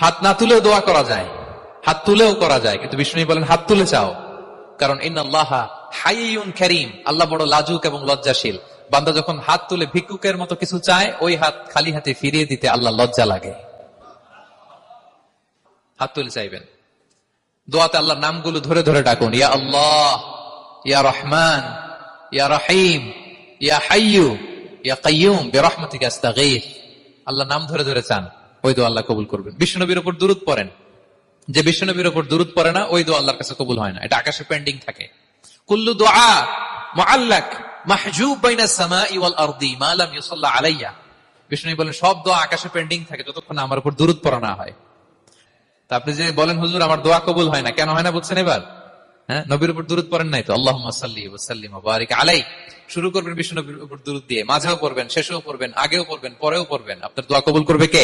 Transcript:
হাত না তুলেও দোয়া করা যায়, হাত তুলেও করা যায়, কিন্তু বিষ্ণু বলেন হাত তুলে চাও, কারণ ইন্নাল্লাহা হাইয়ুন কারীম, আল্লাহ বড় লাজুক এবং লজ্জাশীল। বান্দা যখন হাত তুলে ভিক্ষুকের মতো কিছু চায়, ওই হাত খালি হাতে ফিরিয়ে দিতে আল্লাহ লজ্জা লাগে। হাত তুলে চাইবেন। দোয়াতে আল্লাহর নামগুলো ধরে ধরে ডাকুন, ইয়া আল্লাহ, ইয়া রহমান, ইয়া রহিম, ইয়া হাইয়ু, ইয়া কাইয়ুম বিরহমাতিকা আস্তাগীথ। আল্লাহ নাম ধরে ধরে চান, ওই দোয়া আল্লাহ কবুল করবেন। বিশ্বনবীর উপর দুরূদ পড়েন, যে বিশ্বনবীর উপর দুরূদ পড়ে না, ওই দোয়া আল্লাহর কাছে কবুল হয় না, এটা আকাশে পেন্ডিং থাকে। কুল্লু দুআ মুআল্লাক মাহজুব বাইনা সামাই ওয়াল আরদি মা লাম ইউসাল্লা আলাইয়া। বিষ্ণু বলেন সব দোয়া আকাশে পেন্ডিং থাকে যতক্ষণ আমার উপর দুরূদ পড়া না হয়। তা আপনি যে বলেন হুজুর আমার দোয়া কবুল হয় না, কেন হয় না বুঝছেন এবার? হ্যাঁ, নবীর উপর দুরূদ পড়েন নাই তো। আল্লাহুম্মা সাল্লি ওয়া সাল্লিম ওয়া বারিক আলাইহি। শুরু করবেন বিষ্ণু নবীর উপর দুরূদ দিয়ে, মাঝেও পড়বেন, শেষেও পড়বেন, আগেও পড়বেন, পরেও পড়বেন। আপনার দোয়া কবুল করবে কে?